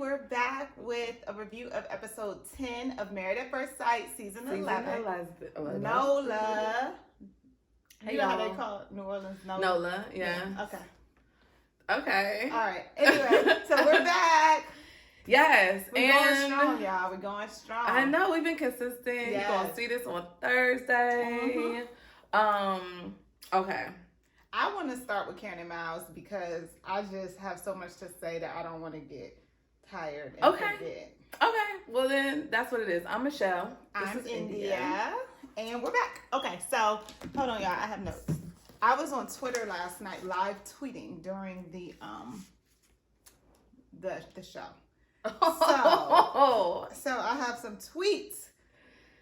we're back with a review of episode 10 of Married at First Sight, season 11. Nola. Hey, you know how they call it New Orleans? Nola, yeah. Okay. All right. Anyway, so we're back. Yes. We're going strong, y'all. We're going strong. I know, we've been consistent. Yes. You're going to see this on Thursday. Okay. I want to start with Karen and Miles because I just have so much to say that I don't want to get tired and forget. Okay. Well, then that's what it is. I'm Michelle. I'm India. And we're back. Okay, so hold on, y'all. I have notes. I was on Twitter last night live tweeting during the show. So I have some tweets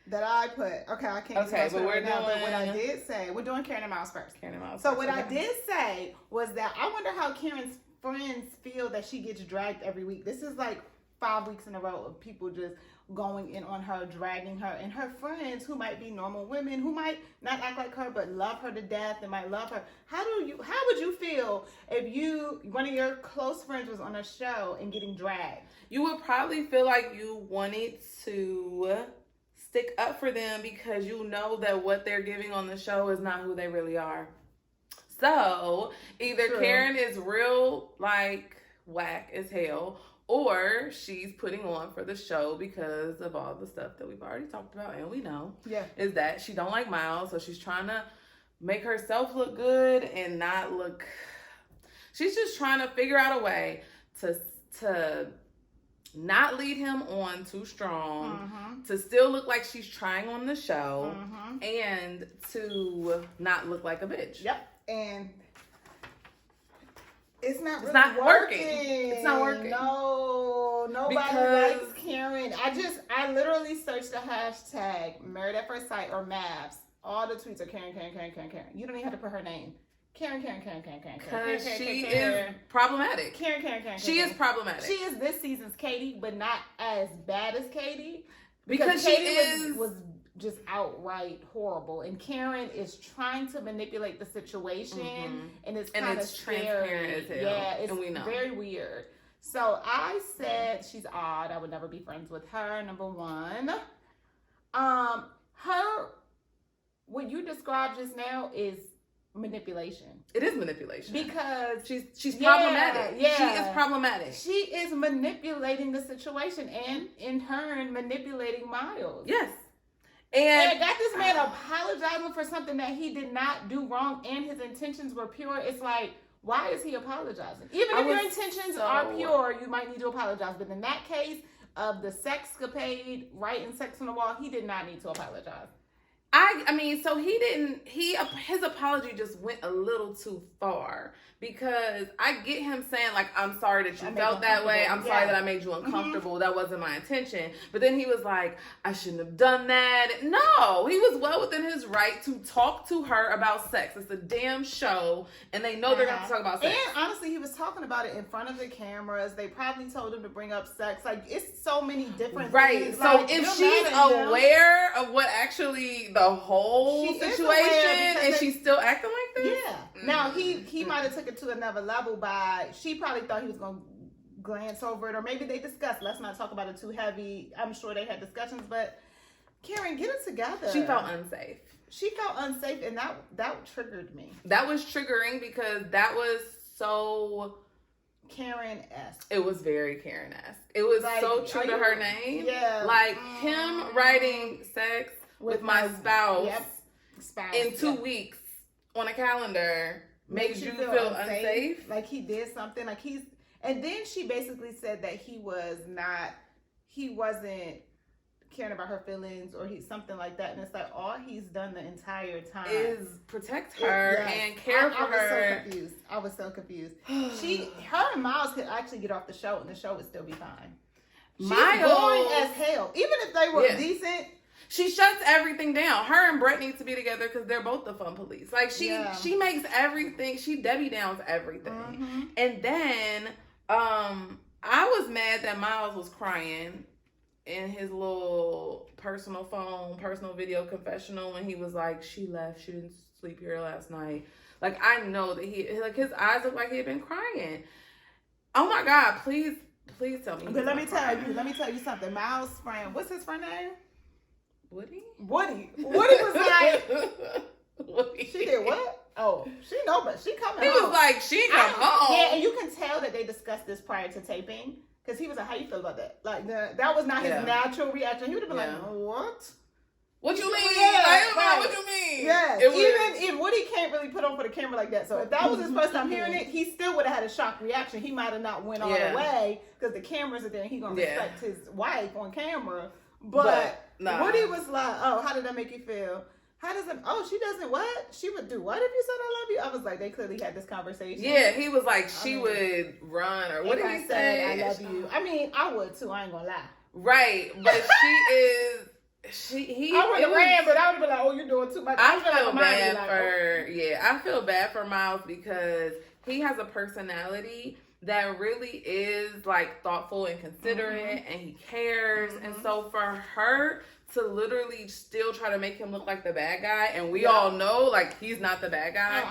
that I put. Okay, I can't use my Twitter right now, but what I did say, we're doing Karen and Miles first. So what I did say was that I wonder how Karen's friends feel that she gets dragged every week. This is like 5 weeks in a row of people just going in on her, dragging her, and her friends who might be normal women who might not act like her but love her to death and might love her. How would you feel if one of your close friends was on a show and getting dragged? You would probably feel like you wanted to stick up for them because you know that what they're giving on the show is not who they really are. So either Karen is real like whack as hell, or she's putting on for the show because of all the stuff that we've already talked about and we know. Yeah. Is that she don't like Miles, so she's trying to make herself look good and not look. She's just trying to figure out a way to not lead him on too strong, to still look like she's trying on the show, and to not look like a bitch. Yep. And it's not working. It's not working. No, nobody likes Karen. I literally searched the hashtag Married at First Sight or mafs. All the tweets are Karen. You don't even have to put her name. Karen. Because she is problematic. Karen. She is problematic. She is this season's Katie, but not as bad as Katie. Because Katie was just outright horrible, and Karen is trying to manipulate the situation, and it's kind of transparent as hell. Yeah, it's and we know. Very weird. So I said she's odd. I would never be friends with her. Number one, what you described just now is manipulation. It is manipulation because she's problematic. Yeah, she is problematic. She is manipulating the situation and in turn manipulating Miles. Yes. And got this man apologizing for something that he did not do wrong and his intentions were pure. It's like, why is he apologizing? Even if your intentions are pure, you might need to apologize. But in that case of the sexcapade, writing sex on the wall, he did not need to apologize. I mean, so his apology just went a little too far, because I get him saying, like, I'm sorry that you felt that way. I'm sorry that I made you uncomfortable. That wasn't my intention. But then he was like, I shouldn't have done that. No, he was well within his right to talk to her about sex. It's a damn show, and they know they're going to talk about sex. And honestly, he was talking about it in front of the cameras. They probably told him to bring up sex. Like, it's so many different things. So like, if she's aware of what actually the whole situation, and she's still acting like this? Yeah. Now, he might have took it to another level she probably thought he was going to glance over it, or maybe they discussed, let's not talk about it too heavy. I'm sure they had discussions, but Karen, get it together. She felt unsafe. And that triggered me. That was triggering because that was so Karen-esque. It was very Karen-esque. It was like, so true to her name. Yeah. Like him writing sex with my spouse, in 2 weeks on a calendar makes you feel unsafe. Like he did something. And then she basically said that he wasn't caring about her feelings or something like that. And it's like all he's done the entire time is protect her and care for her. I was so confused. Her and Miles could actually get off the show and the show would still be fine. She's boring as hell. Even if they were decent. She shuts everything down. Her and Brett need to be together because they're both the fun police. Like she makes everything. She Debbie Downs everything. And then I was mad that Miles was crying in his little personal video confessional when he was like, she left. She didn't sleep here last night. Like I know that his eyes look like he had been crying. Oh my God! Please Please tell me. But let me tell you something. Miles' friend, what's his friend name? Woody was like, Woody. She did what? Oh, she know, but she coming home. He was like, she come home. Yeah, and you can tell that they discussed this prior to taping. Because he was like, how you feel about that? Like, that was not his natural reaction. He would have been like, what? What you mean? What you mean? Yes. Even if Woody can't really put on for the camera like that. So if that was his first time hearing it, he still would have had a shock reaction. He might have not went all the way because the cameras are there and he going to respect his wife on camera. But Woody was like, oh, how did that make you feel? How does it? Oh, she doesn't what? She would do what if you said I love you? I was like, they clearly had this conversation. Yeah, he was like, she would run or what did he say? I love you. I mean, I would too. I ain't gonna lie. Right, but she is. I would have ran, but I would have been like, oh, you're doing too much. I feel bad for Miles because he has a personality that really is like thoughtful and considerate, and he cares, and so for her to literally still try to make him look like the bad guy, and we all know like he's not the bad guy.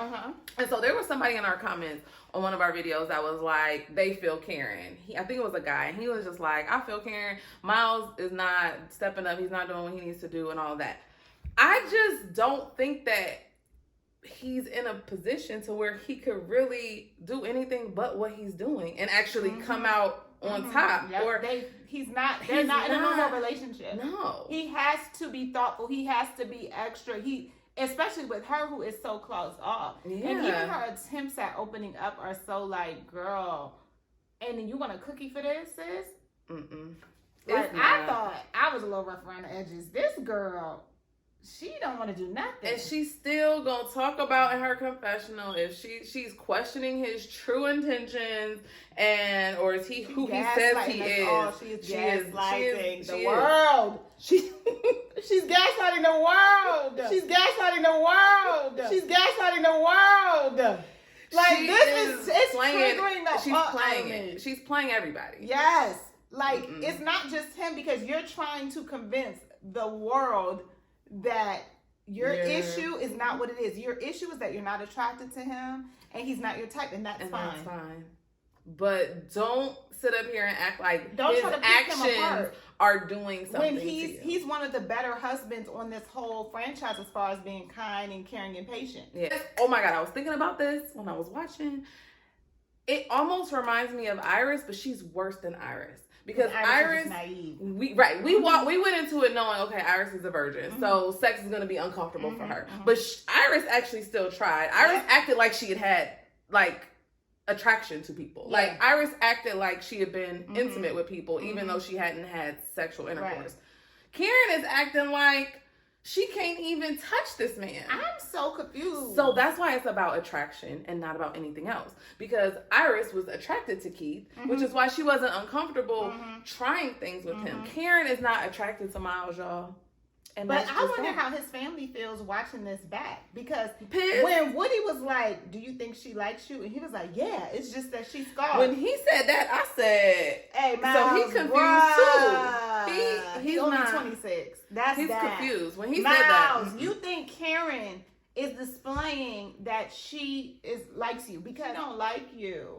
And so there was somebody in our comments on one of our videos that was like, they feel Karen. I think it was a guy, and he was just like, I feel Karen. Miles is not stepping up. He's not doing what he needs to do and all that. I just don't think that he's in a position to where he could really do anything but what he's doing and actually come out on top. Yep. Or they're not in a normal relationship. No. He has to be thoughtful. He has to be extra. Especially with her who is so closed off. Yeah. And even her attempts at opening up are so like, girl, and then you want a cookie for this, sis? Like, I thought I was a little rough around the edges. This girl, she don't want to do nothing. And she's still going to talk about in her confessional if she's questioning his true intentions or is he who he says he is. She is gaslighting the world. She's gaslighting the world. She's gaslighting the world. She's gaslighting the world. Like, it's triggering the She's playing it. She's playing everybody. Yes. Like, it's not just him because you're trying to convince the world that your issue is not what it is. Your issue is that you're not attracted to him and he's not your type, and that's fine. That's fine. But don't sit up here and act like his actions are doing something. When he's one of the better husbands on this whole franchise as far as being kind and caring and patient. Yeah. Oh my God, I was thinking about this when I was watching. It almost reminds me of Iris, but she's worse than Iris. Because Iris is naive. We went into it knowing, okay, Iris is a virgin, so sex is going to be uncomfortable for her. But Iris actually still tried. Iris acted like she had like attraction to people. Yeah. Like Iris acted like she had been intimate with people, even though she hadn't had sexual intercourse. Right. Karen is acting like she can't even touch this man. I'm so confused. So that's why it's about attraction and not about anything else. Because Iris was attracted to Keith, which is why she wasn't uncomfortable trying things with him. Karen is not attracted to Miles, y'all. But I wonder how his family feels watching this back. Because when Woody was like, do you think she likes you? And he was like, yeah, it's just that she's scarred. When he said that, I said, hey, Miles, so he's confused too. He's only 26. He's confused. When he Miles, said that. You think Karen is displaying that she likes you because she don't like you.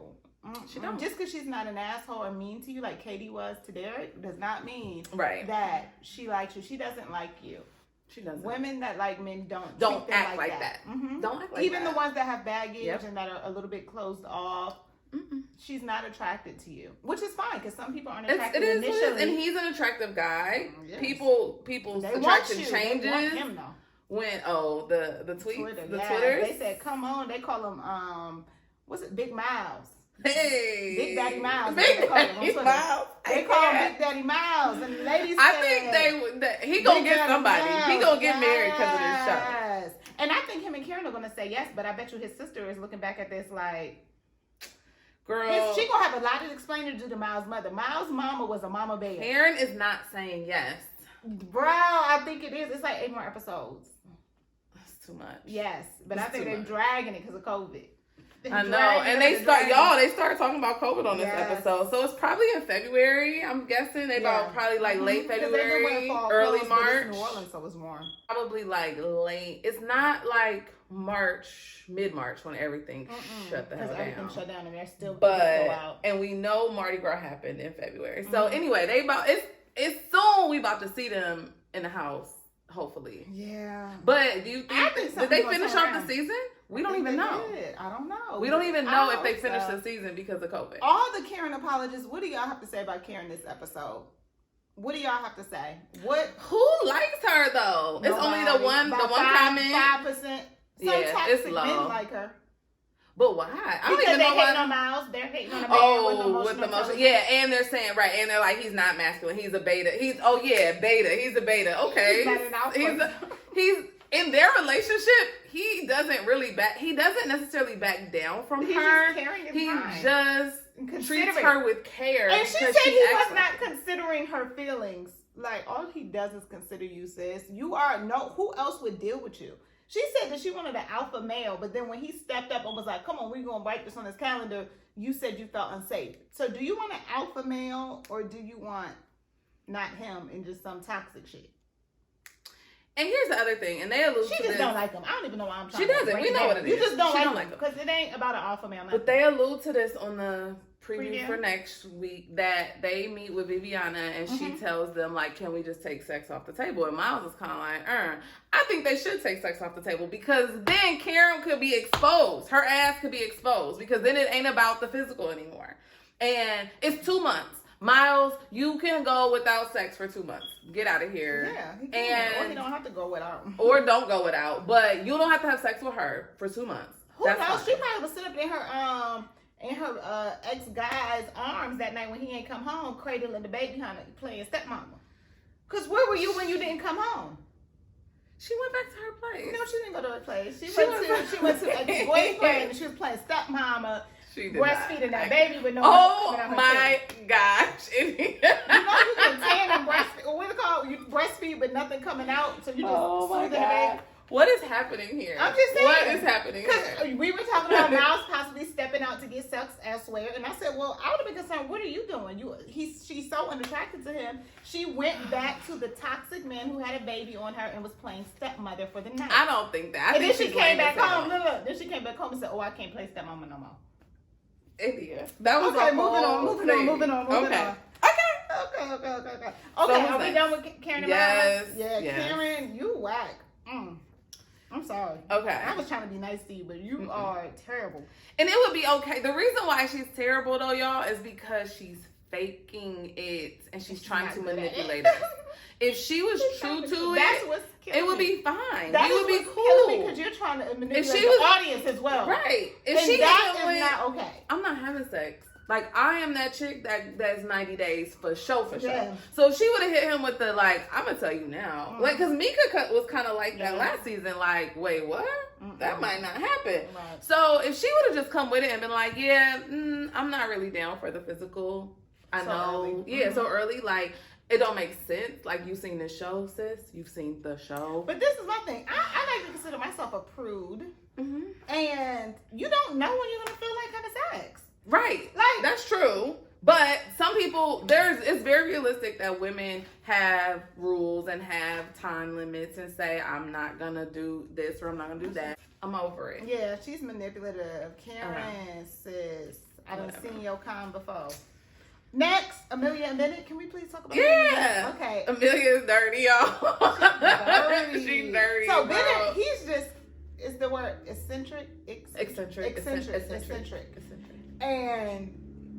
She don't. Just because she's not an asshole or mean to you like Katie was to Derek does not mean that she likes you. She doesn't like you. She doesn't. Women that like men don't act like that. Don't act like Even the ones that have baggage and that are a little bit closed off. She's not attracted to you, which is fine because some people aren't attracted initially. And he's an attractive guy. Yes. People's attraction changes. They want him though. When the tweets, Twitter, the Twitters. They said, "Come on." They call him what's it? Big Miles. Hey, Big Daddy Miles. Big Daddy Miles. They call him Big Daddy Miles, and the ladies. I think he gonna get somebody. He gonna get married because of this show. Yes, and I think him and Karen are gonna say yes, but I bet you his sister is looking back at this like. Girl, she gonna have a lot of explaining to do to Miles' mother. Miles' mama was a mama bear. Karen is not saying yes. Bro, I think it is. It's like 8 more episodes. That's too much. Yes, but I think they're dragging it because of COVID. I know, and they started talking about COVID on this episode, so it's probably in February. I'm guessing probably like late February, early March. New Orleans, so it's warm. Probably like late. It's not like mid-March when everything shut the hell down. Everything shut down and they're still go out. And we know Mardi Gras happened in February. So anyway, it's soon we about to see them in the house, hopefully. Yeah. But do you think did they finish off the season? We don't even know. I don't know. We don't even know if they finished the season because of COVID. All the Karen apologists, what do y'all have to say about Karen this episode? What do y'all have to say? Who likes her though? Nobody. It's only the one comment. 5%. Yeah, it's low. Men like her. But why? I don't even know why. They're hating on Miles. They're hating on Amanda with the emotion. Yeah, and they're saying and they're like, he's not masculine. He's a beta. He's beta. He's a beta. Okay. He's in their relationship. He doesn't necessarily back down from her. He just treats her with care. And she said he was not considering her feelings. Like, all he does is consider you, sis. You are who else would deal with you? She said that she wanted an alpha male, but then when he stepped up and was like, come on, we're going to write this on his calendar, you said you felt unsafe. So do you want an alpha male or do you want not him and just some toxic shit? And here's the other thing, and they allude to this. She just don't like him. I don't even know why I'm trying to. She doesn't. We know what it is. You just don't like him because it ain't about an alpha male. But they allude to this on the preview for next week that they meet with Viviana and she tells them, like, can we just take sex off the table? And Miles is kind of like, I think they should take sex off the table because then Karen could be exposed. Her ass could be exposed because then it ain't about the physical anymore. And it's 2 months. Miles, you can go without sex for 2 months. Get out of here. Yeah, he can. Or he don't have to go without. Or don't go without. But you don't have to have sex with her for 2 months. Who knows? Fine. She probably was sitting up in her ex-guy's arms that night when he ain't come home, cradling the baby, playing stepmama. Because where were you when you didn't come home? She went back to her place. No, she didn't go to her place. She went to ex-boyfriend and she was playing stepmama. Breastfeeding that baby with no milk coming out her my gosh. You know you can tan and breastfeed. What do you call it? You breastfeed with nothing coming out, so you just soothing the baby. What is happening here? I'm just saying. What is happening here? We were talking about Miles possibly stepping out to get sex elsewhere, and I said, well, I would have been concerned. What are you doing? She's so unattracted to him. She went back to the toxic man who had a baby on her and was playing stepmother for the night. I don't think that. And then she came back home. Look. Then she came back home and said, oh, I can't play stepmama no more. India. That was okay. Moving on. Okay. Okay. Are we done with Karen? Yes. Yeah. Karen, you whack. I'm sorry. Okay. I was trying to be nice to you, but you are terrible. And it would be okay. The reason why she's terrible though, y'all, is because she's faking it and she's trying to manipulate us. If she was true to it would be fine. It would be cool. Because you're trying to manipulate the audience as well. Right. If she that is not okay. I'm not having sex. Like, I am that chick that's 90 days for sure. Yeah. So if she would have hit him with the, like, I'm going to tell you now. Like, because Mika was kind of like that last season. Like, wait, what? That might not happen. Right. So if she would have just come with it and been like, yeah, I'm not really down for the physical. I know. Early. Yeah, so early. Like, it don't make sense. Like, you've seen the show, sis. You've seen the show. But this is my thing. I like to consider myself a prude. And you don't know when you're going to feel like having sex. Right. Like, that's true. But some people, it's very realistic that women have rules and have time limits and say, I'm not going to do this or I'm not going to do that. I'm over it. Yeah, she's manipulative. Karen, sis. I done seen your kind before. Next, Amelia and Bennett. Can we please talk about Amelia? Okay. Amelia's dirty, y'all. She's dirty. So Bennett, he's just, is the word eccentric? Eccentric. And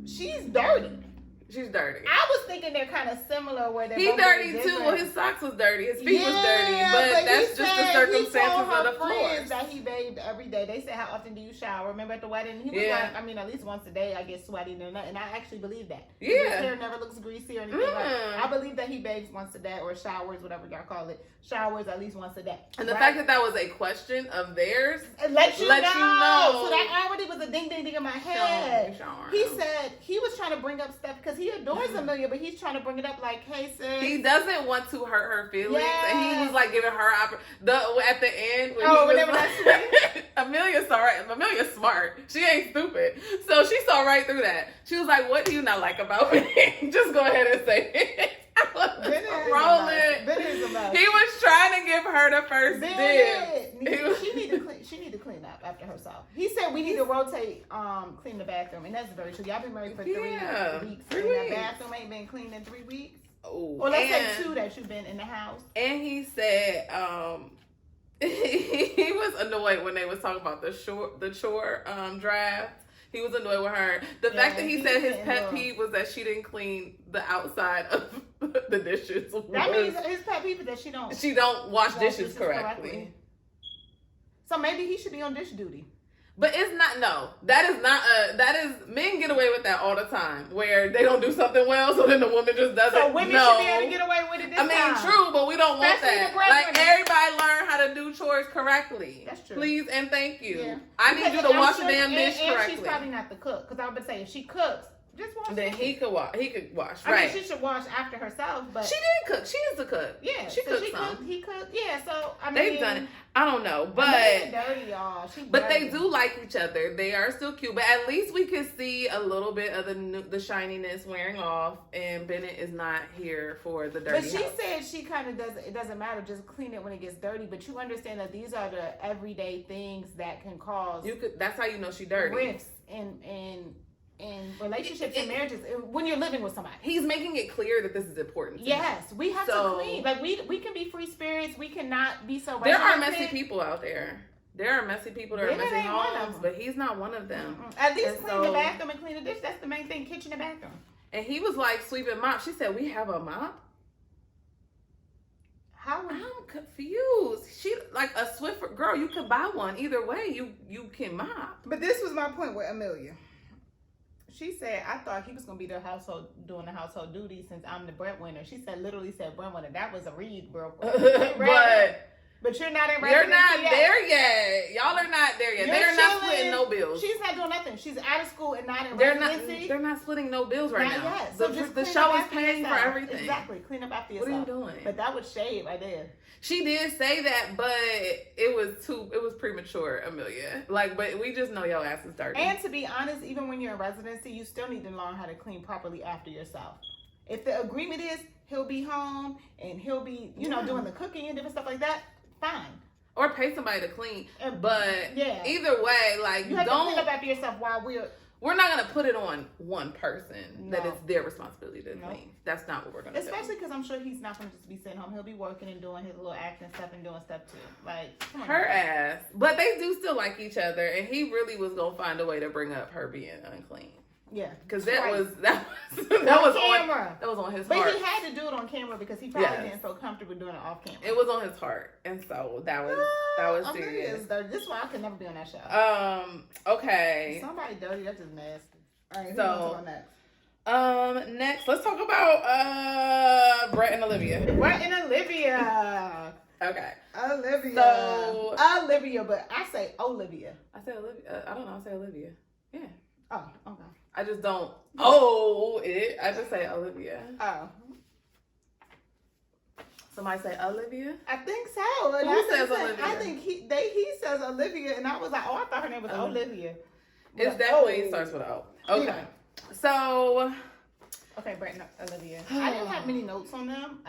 she's dirty. She's dirty. I was thinking they're kind of similar where they're He's dirty too. Well, his socks was dirty. His feet was dirty. But that's just the circumstances of the floor. That he bathed every day. They said, how often do you shower? Remember at the wedding? He was like, I mean, at least once a day I get sweaty and I actually believe that. His hair never looks greasy or anything. I believe that he bathes once a day or showers, whatever y'all call it. Showers at least once a day. And the fact that was a question of theirs let you know. So that already was a ding ding ding in my head. He said he was trying to bring up stuff because he adores Amelia, but he's trying to bring it up like, hey, sis. He doesn't want to hurt her feelings. And he was like giving her at the end. Amelia's alright. Amelia's smart. She ain't stupid. So she saw right through that. She was like, what do you not like about me? Just go ahead and say it. He was trying to give her the first dib. She need clean up after herself. He said we need to rotate clean the bathroom, and that's very true. Y'all been married for 3 weeks. That bathroom ain't been cleaned in 3 weeks. Oh, or let's say 2 that you've been in the house. And he said he was annoyed when they was talking about the chore draft. He was annoyed with her. The fact that he said his pet peeve was that she didn't clean the outside of the dishes. That means his pet peeve is that she don't wash dishes correctly. So maybe he should be on dish duty. But it's not, that is, men get away with that all the time, where they don't do something well, so then the woman just doesn't. So women should be able to get away with it this time. True, but we don't want that. Like, everybody learn how to do chores correctly. That's true. Please and thank you. Yeah. I need you to wash the damn dish correctly. And she's probably not the cook, because I would say if she cooks, just wash. Then he could wash. I mean, she should wash after herself, but she did cook. She is the cook. Yeah, she cooked some. He cooked. Yeah, so I mean, they've done it. I don't know, but dirty, y'all. But they do like each other. They are still cute. But at least we can see a little bit of the shininess wearing off. And Bennett is not here for the dirty. But she said she kind of doesn't. It doesn't matter. Just clean it when it gets dirty. But you understand that these are the everyday things that can cause. That's how you know she dirty. Rifts in relationships and marriages when you're living with somebody. He's making it clear that this is important to him. We have to clean. Like we can be free spirits. We cannot be so. There are messy people out there. There are messy people that are messy homes, but he's not one of them. At least clean the bathroom and clean the dish. That's the main thing. Kitchen and bathroom. And he was like sweeping mop. She said, "We have a mop." I'm confused. She like a Swiffer girl. You could buy one. Either way, you can mop. But this was my point with Amelia. She said, I thought he was going to be doing the household duties since I'm the breadwinner. She literally said breadwinner. That was a read, bro. But you're not in residency. You're not there yet. Y'all are not there yet. They're not splitting no bills. She's not doing nothing. She's out of school and not in residency. They're not splitting no bills right now. Yet. So the show is paying for everything. Exactly. Clean up after yourself. What are you doing? But that was shade right there. She did say that, but it was premature, Amelia. Like, but we just know your ass is dirty. And to be honest, even when you're in residency, you still need to learn how to clean properly after yourself. If the agreement is he'll be home and he'll be, doing the cooking and different stuff like that, fine. Or pay somebody to clean. But either way, like, you have to clean up after yourself while we're not going to put it on one person that it's their responsibility to clean. That's not what we're going to do. Especially because I'm sure he's not going to just be sitting home. He'll be working and doing his little acting stuff and doing stuff too. Like, her ass. But they do still like each other. And he really was going to find a way to bring up her being unclean. Yeah. Because that was on camera. That was on his heart. But he had to do it on camera because he probably didn't feel comfortable doing it off camera. It was on his heart. And so that was serious. This is why I could never be on that show. Okay. Somebody dirty, that's just nasty. All right, so next let's talk about Brett and Olivia. Okay. Olivia, but I say Olivia. I say Olivia. I don't know. I say Olivia. Yeah. Oh, okay. I just don't. I just say Olivia. Oh. Somebody say Olivia? I think so. And Who says Olivia? I think he says Olivia, and I was like, I thought her name was Olivia. It definitely starts with O. Okay. Yeah. So. Okay, Brett and Olivia. I didn't have many notes on them.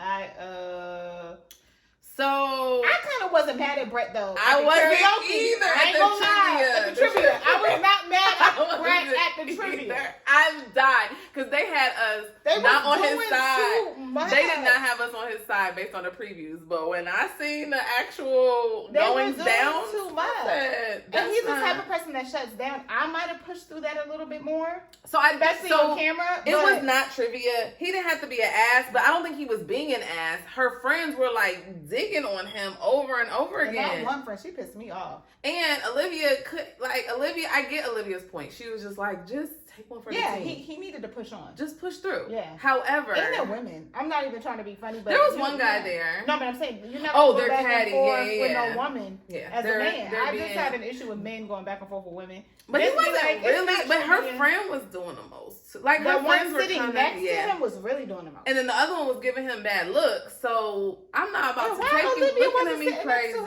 So I kind of wasn't mad at Brett though. I wasn't either. I ain't gonna lie. At the trivia, I was not mad at Brett at the trivia. I died because they had us not on his side. They did not have us on his side based on the previews. But when I seen the actual goings down, too much. And he's the type of person that shuts down. I might have pushed through that a little bit more. So especially on camera. It was not trivia. He didn't have to be an ass, but I don't think he was being an ass. Her friends were like digging on him over and over again. That one friend, she pissed me off. And Olivia, I get Olivia's point. She was just like, just take one for the team. Yeah, he needed to push on. Just push through. Yeah. However, and they're women. I'm not even trying to be funny, but there was one guy there. No, but I'm saying you're not going they're back catty. and forth with Yeah. no woman as a man. I just had an issue with men going back and forth with women. But he wasn't really. But her friend was doing the most. Like her friends were sitting next to him was really doing the most. And then the other one was giving him bad looks. So I'm not about to take you looking at me crazy.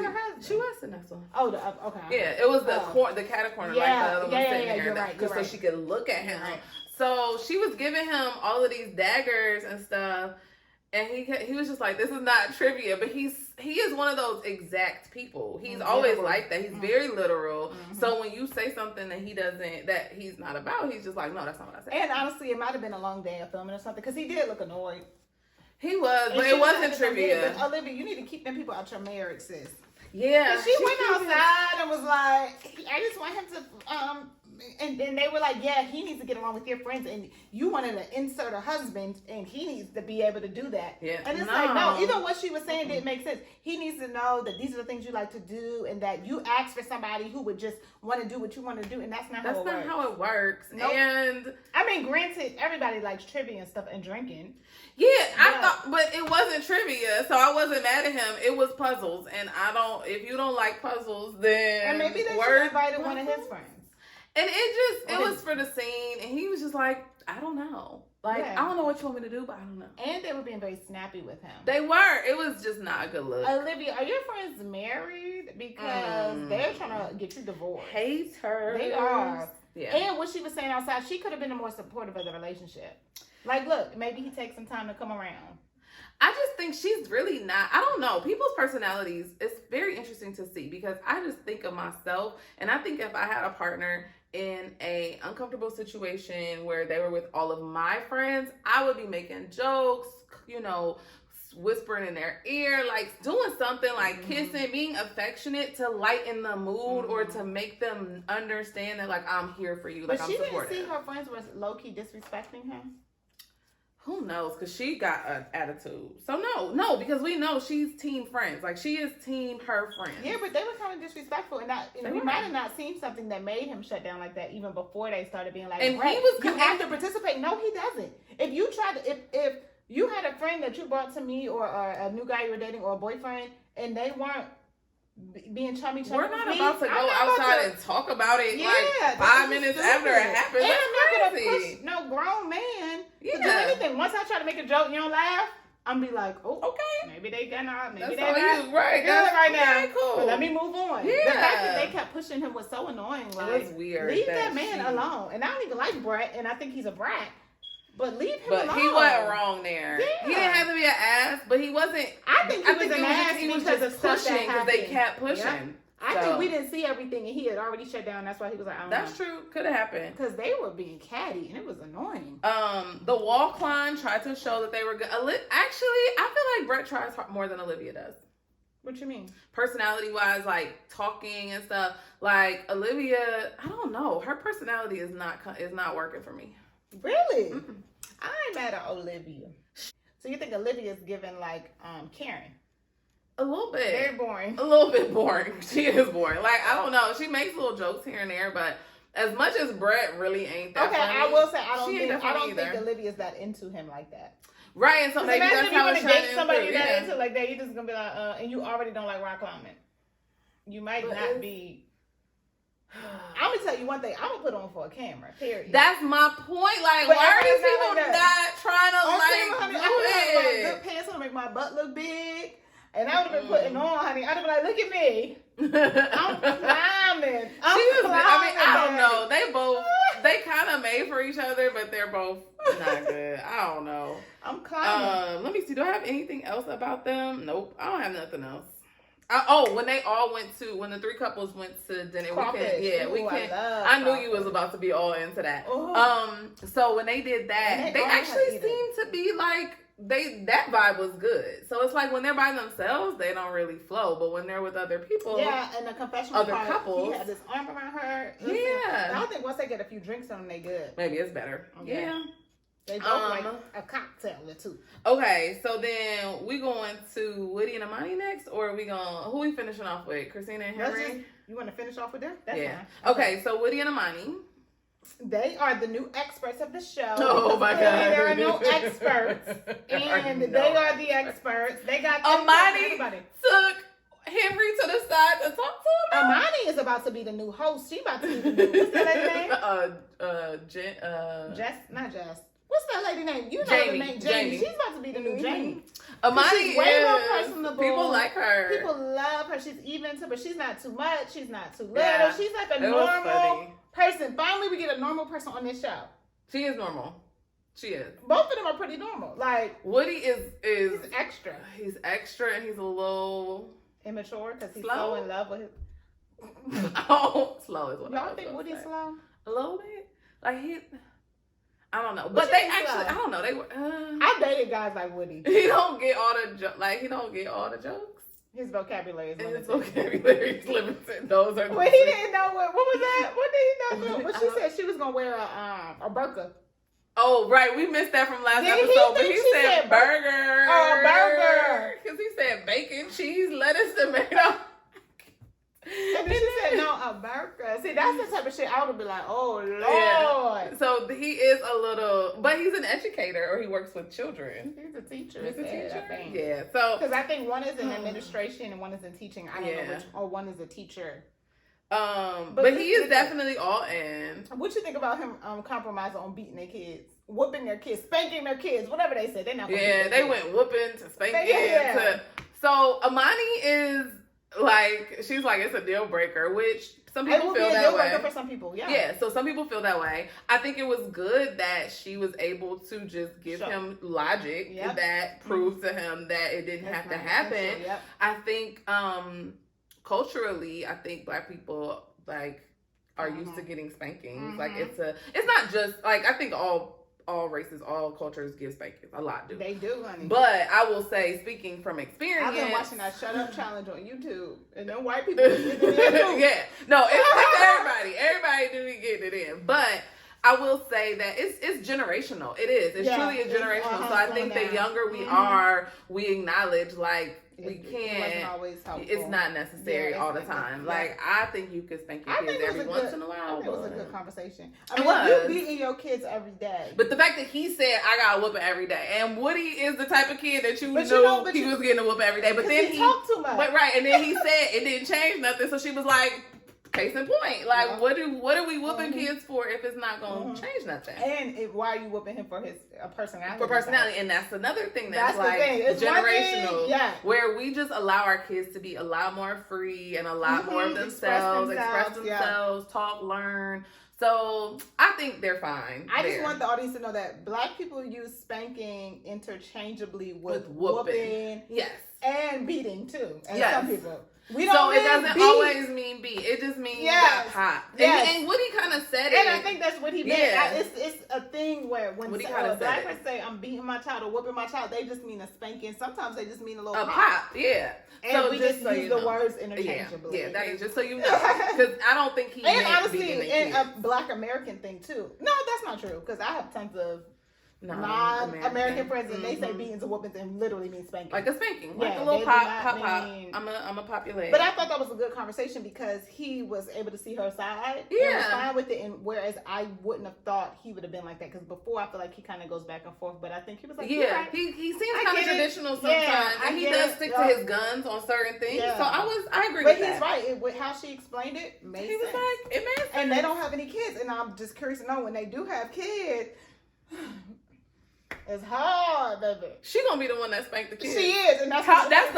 She was sitting next to him. Oh, okay. Yeah, it was the cat corner, like the other one sitting there, you're right. So she could look at him. So she was giving him all of these daggers and stuff. And he was just like, this is not trivia, but he is one of those exact people. He's always like that. He's very literal. So when you say something that he's not about, he's just like, no, that's not what I said. And honestly, it might have been a long day of filming or something, because he did look annoyed. He was, but it wasn't trivia. But Olivia, you need to keep them people out your marriage, sis. Yeah. And she went outside and was like, I just want him to, and they were like, yeah, he needs to get along with your friends, and you wanted to insert a husband, and he needs to be able to do that. Yeah. And it's like, no, even what she was saying didn't make sense. He needs to know that these are the things you like to do, and that you ask for somebody who would just want to do what you want to do, and that's not how it works. Nope. And I mean, granted, everybody likes trivia and stuff and drinking. Yeah, I thought, but it wasn't trivia, so I wasn't mad at him. It was puzzles, and if you don't like puzzles, then and maybe they should have invited one of his friends. And it was for the scene, and he was just like, I don't know. Like, I don't know what you want me to do, but I don't know. And they were being very snappy with him. They were. It was just not a good look. Olivia, are your friends married? Because they're trying to get you divorced. Haters. They are. Yeah. And what she was saying outside, she could have been more supportive of the relationship. Like, look, maybe he takes some time to come around. I just think she's really not, I don't know, people's personalities, it's very interesting to see, because I just think of myself, and I think if I had a partner in a uncomfortable situation where they were with all of my friends, I would be making jokes, whispering in their ear, like doing something like kissing, being affectionate to lighten the mood or to make them understand that, like, I'm here for you. But like, she I'm supportive. didn't see her friends was low-key disrespecting him? Who knows? Because she got an attitude. So no, because we know she's team friends. Like, she is team her friends. Yeah, but they were kind of disrespectful, and we might have not seen something that made him shut down like that even before they started being like, and right, you have to participate. No, he doesn't. If you if you had a friend that you brought to me, or a new guy you were dating, or a boyfriend, and they weren't being chummy, we're not about to go outside and talk about it like 5 minutes after it happens. And I'm not crazy. gonna push no grown man to do anything. Once I try to make a joke, you don't laugh, I'm be like, oh, okay, maybe they gonna, maybe they not right now. Cool. But let me move on. Yeah. The fact that they kept pushing him was so annoying. Like, it was weird. Leave that man alone. And I don't even like Brett, and I think he's a brat. But leave him alone. But he wasn't wrong there. Yeah. He didn't have to be an ass, but he wasn't. I think he was an ass because of stuff that pushing, because they kept pushing. Yep. I think we didn't see everything, and he had already shut down. That's why he was like, I don't know. That's true. Could have happened. Because they were being catty, and it was annoying. The wall climb tried to show that they were good. Actually, I feel like Brett tries more than Olivia does. What you mean? Personality-wise, like talking and stuff. Like, Olivia, I don't know. Her personality is not working for me. Really? Mm-mm. I ain't mad at Olivia. So you think Olivia's giving like Karen? A little bit. Very boring. A little bit boring. She is boring. Like, I don't know. She makes little jokes here and there, but as much as Brett really ain't that funny. I will say I don't think Olivia's that into him like that. Right, and so maybe that's how it's date somebody that into like that, you just gonna be like, and you already don't like rock climbing. You might not be. I'm gonna tell you one thing. I'm gonna put on for a camera. Period. That's my point. Like, but why are these people not trying to do it? Good pants on, make my butt look big, and I would have been putting on, honey. I'd have been like, look at me. I'm climbing. I don't know. They kind of made for each other, but they're both not good. I don't know. I'm climbing. Let me see. Do I have anything else about them? Nope. I don't have nothing else. When the three couples went to dinner, I knew you was about to be all into that. So when they did that, they actually seemed to be like, that vibe was good. So it's like when they're by themselves, they don't really flow. But when they're with other people, and the confessional couples, he had his arm around her. I don't think once they get a few drinks on them, they good. Maybe it's better. Okay. Yeah. They both like a cocktail or two. Okay, so then we going to Woody and Amani next, or are we going? Who we finishing off with? Christina and Henry. You want to finish off with them? That's fine. Okay, so Woody and Amani. They are the new experts of the show. Oh my God! There are no experts, and they are the experts. They got Amani took Henry to the side to talk to him. Amani is about to be the new host. She about to be the new. What's that lady name? Jess, not Jess. What's that lady name? You know the name Jamie. She's about to be the new Jamie. Amani is way more personable. People like her. People love her. She's even to, but she's not too much. She's not too little. Yeah, she's like a normal person. Finally, we get a normal person on this show. She is normal. She is. Both of them are pretty normal. Like Woody is he's extra. He's extra, and he's a little immature because he's so in love with his. Slow is what y'all think Woody's slow? A little bit. Like I don't know, but they actually slow? I don't know. They were. I dated guys like Woody. He don't get all the he don't get all the jokes. His vocabulary is limited. His vocabulary is limited. Those are. Well, he didn't know what was that? What did he know? Well, she said she was gonna wear a burqa. Oh, right. We missed that from last episode. But he said burger. Oh, burger. Because he said bacon, cheese, lettuce, tomato. And then she said, no, a burger. See, that's the type of shit I would be like, oh, Lord. Yeah. So he is a little, but he's an educator or he works with children. He's a teacher. He's a teacher? I think. Yeah. So because I think one is in administration and one is in teaching. I don't know which, or one is a teacher. But he is definitely all in. What you think about him compromising on beating their kids, whooping their kids, spanking their kids, whatever they said? They're not. Yeah, they went whooping to spanking. So Amani is like, she's like, it's a deal breaker, which some people feel that way. It will be a deal breaker for some people. Yeah. Yeah. So some people feel that way. I think it was good that she was able to just give him logic that proved to him that it didn't have to happen. Yep. I think. Culturally, I think Black people are used to getting spankings. Like it's not just like, I think all races, all cultures give spankings. A lot do. They do, honey. But I will say, speaking from experience, I've been watching that Shut Up challenge on YouTube, and them white people getting it in. Yeah, no, it's everybody. Everybody do be getting it in, but. I will say that it's generational. It is. It's truly generational. So I think the younger we are, we acknowledge we can't. It's not necessary all the time. Like I think you could spank your kids every once in a while. I think it was a good conversation. I mean, you beating your kids every day. But the fact that he said I got a whooping every day, and Woody is the type of kid that you knew he was getting a whooping every day. But then he talked too much. But right, and then he said it didn't change nothing. So she was like. Case in point, like what are we whooping kids for if it's not going to change nothing? And why are you whooping him for his personality? For personality, and that's another thing that's like generational, where we just allow our kids to be a lot more free and a lot more of themselves, express themselves, talk, learn. So I think they're fine. I just want the audience to know that Black people use spanking interchangeably with whooping, yes, and beating too. And some people. It doesn't always mean beat. It just means you got popped. And Woody kind of said it. And I think that's what he meant. It's a thing where when Black person say I'm beating my child or whooping my child, they just mean a spanking. Sometimes they just mean a little pop. Yeah. And so we just use the words interchangeably. Yeah, that is just so you know. Because I don't think he meant honestly, and a Black American thing too. No, that's not true. Because I have tons of non-American friends, and they say beatings and whoopings and literally mean spanking. Like a spanking. Like a little pop. I'm a populate. But I thought that was a good conversation because he was able to see her side. Yeah. And was fine with it. And whereas I wouldn't have thought he would have been like that. Because before I feel like he kind of goes back and forth. But I think he was like, he seems kind of traditional sometimes. And he does stick to his guns on certain things. Yeah. So I agree with that. But he's right. With how she explained it, made sense. Like, it made sense. And they don't have any kids. And I'm just curious to know when they do have kids. It's hard, baby. She gonna be the one that spanked the kid. She is, and that's why it's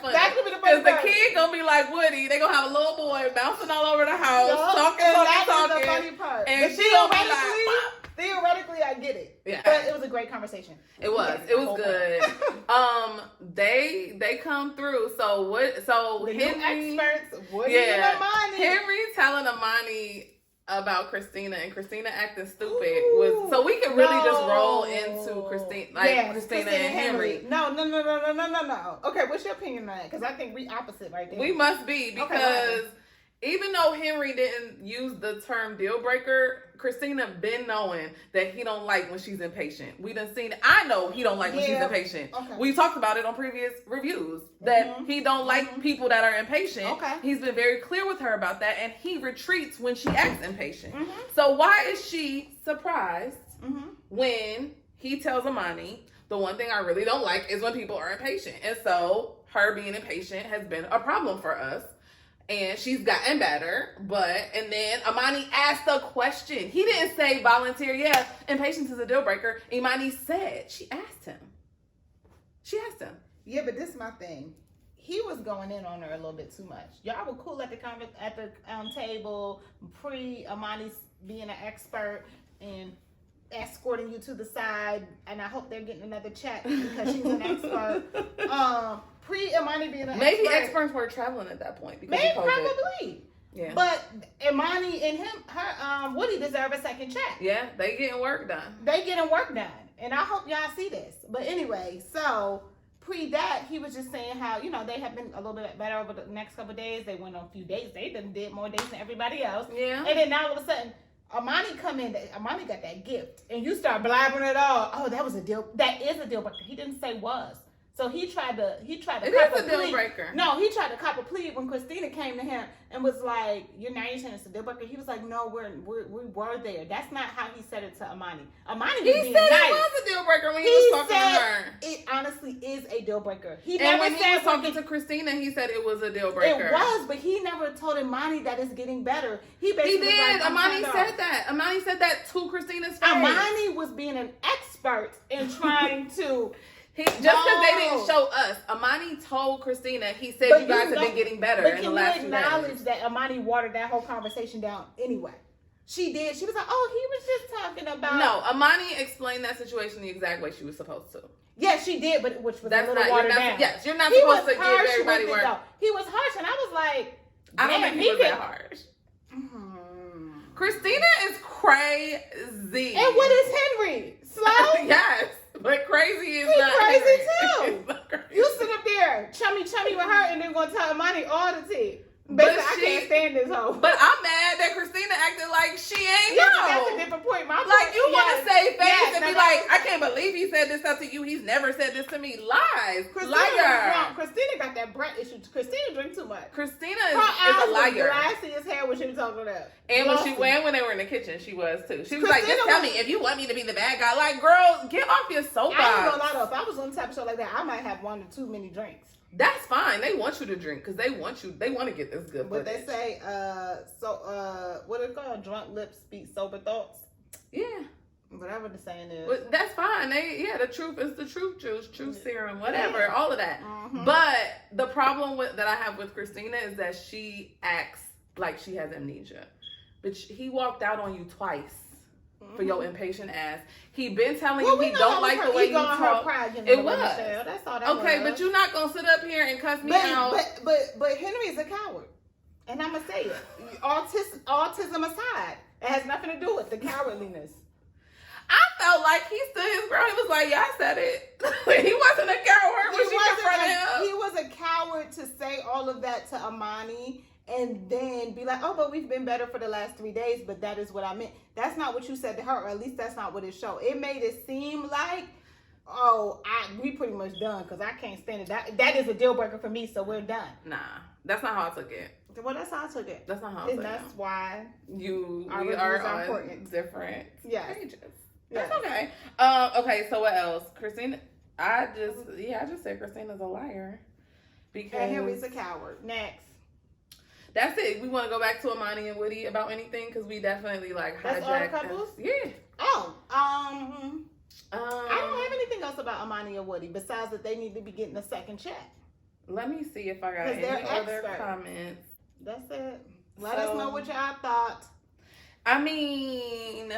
funny. That's gonna be the funny part. Because the kid gonna be like Woody. They gonna have a little boy bouncing all over the house, talking. That's the funny part. And she gonna be like, theoretically, I get it. Yeah. But it was a great conversation. It was good. They come through. So what? So the Henry, experts. Woody and Amani. Henry telling Amani about Christina and Christina acting stupid was so we could really just roll into Christina and Henry. No. Okay, what's your opinion on that? Because I think we opposite right there. We must be because even though Henry didn't use the term deal breaker, Christina been knowing that he don't like when she's impatient. We done seen it. I know he don't like when she's impatient. Okay. We talked about it on previous reviews that he don't like people that are impatient. Okay. He's been very clear with her about that, and he retreats when she acts impatient. So why is she surprised when he tells Amani, the one thing I really don't like is when people are impatient? And so her being impatient has been a problem for us. And she's gotten better, and then Amani asked a question. He didn't say volunteer, impatience is a deal breaker. Imani said, she asked him. Yeah, but this is my thing. He was going in on her a little bit too much. Y'all were cool at the table, pre-Amani being an expert, and escorting you to the side, and I hope they're getting another check because she's an expert. Amani being an maybe expert, experts were traveling at that point. Maybe, probably. Yeah. But Amani and Woody deserve a second check. Yeah, they getting work done. And I hope y'all see this. But anyway, so pre that, he was just saying how, they have been a little bit better over the next couple of days. They went on a few dates. They did more dates than everybody else. Yeah. And then now all of a sudden, Amani come in. Amani got that gift. And you start blabbering it all. Oh, that is a deal breaker. He didn't say was. So he tried to It cop is a deal breaker. No, he tried to cop a plea when Christina came to him and was like, "You're saying it's a deal breaker." He was like, "No, we were there." That's not how he said it to Amani. Amani was being nice. He said it was a deal breaker when he was talking to her. It honestly is a deal breaker. When he was talking to Christina, he said it was a deal breaker. It was, but he never told Amani that it's getting better. He did. Like, Amani said that. Amani said that to Christina's face. Amani was being an expert in trying to. Just because they didn't show us, Amani told Christina, he said you guys have been getting better in the last 2 days. But can you acknowledge that Amani watered that whole conversation down anyway? She did. She was like, oh, he was just talking about... No, Amani explained that situation the exact way she was supposed to. Yes, she did, but which was a little watered down. Yes, you're not supposed to give everybody work. He was harsh, and I was like... I don't think he was that harsh. Christina is crazy. And what is Henry? Slow? Yes. But crazy is not crazy too. You sit up there, chummy with her, and then gonna tell Amani all the tea. Basically, I can't stand this hoe. But I'm mad that Christina acted like she ain't know. Yeah, that's a different point. You want to save face and be like, I can't believe he said this stuff to you. He's never said this to me. Lies. Liar. Christina got that Brett issue. Christina drink too much. Christina is a liar. Glassy as hell when she was talking about. And when they were in the kitchen, she was too. She was like, just tell me if you want me to be the bad guy. Like, girl, get off your soapbox. I ain't gonna lie though. If I was on the type of show like that, I might have one or too many drinks. That's fine. They want you to drink because they want to get this good But footage. they say, what is it called? Drunk lips speak sober thoughts. Yeah. Whatever the saying is. But that's fine. The truth is the truth juice, truth serum, whatever, all of that. Mm-hmm. But the problem that I have with Christina is that she acts like she has amnesia. But he walked out on you twice. For your impatient ass. He been telling you he don't like the way you talk. It was. That's all that okay, but you're not going to sit up here and cuss me out. But Henry is a coward. And I'm going to say it. Autism aside, it has nothing to do with the cowardliness. I felt like he stood his ground. He was like, yeah, I said it. He wasn't a coward when she confronted him. He was a coward to say all of that to Amani. And then be like, oh, but we've been better for the last 3 days, but that is what I meant. That's not what you said to her, or at least that's not what it showed. It made it seem like, we pretty much done, because I can't stand it. That is a deal breaker for me, so we're done. Nah, that's not how I took it. Well, that's how I took it. That's not how I took it. And that's why we are on important. Different pages. Yes. That's okay. Okay, so what else? Christina, I just said Christina's a liar. Because and Henry's a coward. Next. That's it. We want to go back to Amani and Woody about anything because we definitely hijacked. That's all the couples? Yeah. Oh. I don't have anything else about Amani and Woody besides that they need to be getting a second check. Let me see if I got any other comments. That's it. Let us know what y'all thought. I mean,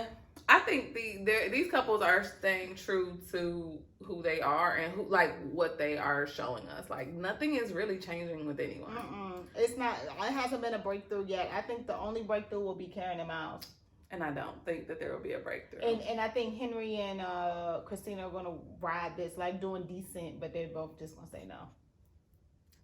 I think these couples are staying true to who they are and what they are showing us. Like nothing is really changing with anyone. It's not. It hasn't been a breakthrough yet. I think the only breakthrough will be Karen and Miles. And I don't think that there will be a breakthrough. And I think Henry and Christina are gonna ride this like doing decent, but they're both just gonna say no.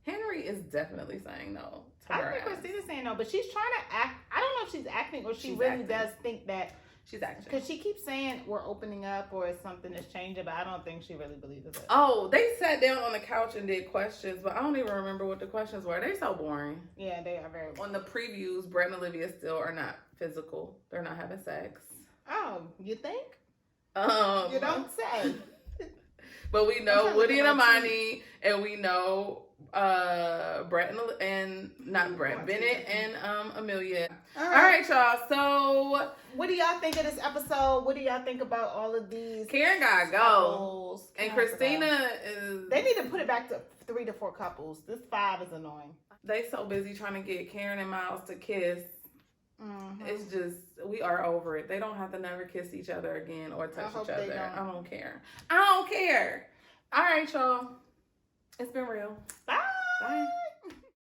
Henry is definitely saying no. I think Christina's saying no, but she's trying to act. I don't know if she's acting or she really does think that. She's acting. Because she keeps saying we're opening up or it's something that's changing, but I don't think she really believes it. Oh, they sat down on the couch and did questions, but I don't even remember what the questions were. They're so boring. Yeah, they are very boring. On the previews, Brett and Olivia still are not physical. They're not having sex. Oh, you think? You don't say. But we know Woody and Amani, and we know Bennett and Amelia. All right, y'all. So, what do y'all think of this episode? What do y'all think about all of these? Karen gotta go, and Christina is. They need to put it back to 3 to 4 couples. This 5 is annoying. They so busy trying to get Karen and Miles to kiss Mm-hmm. It's just, we are over it. They don't have to never kiss each other again or touch each other. I don't care. I don't care. All right, y'all. It's been real. Bye. Bye.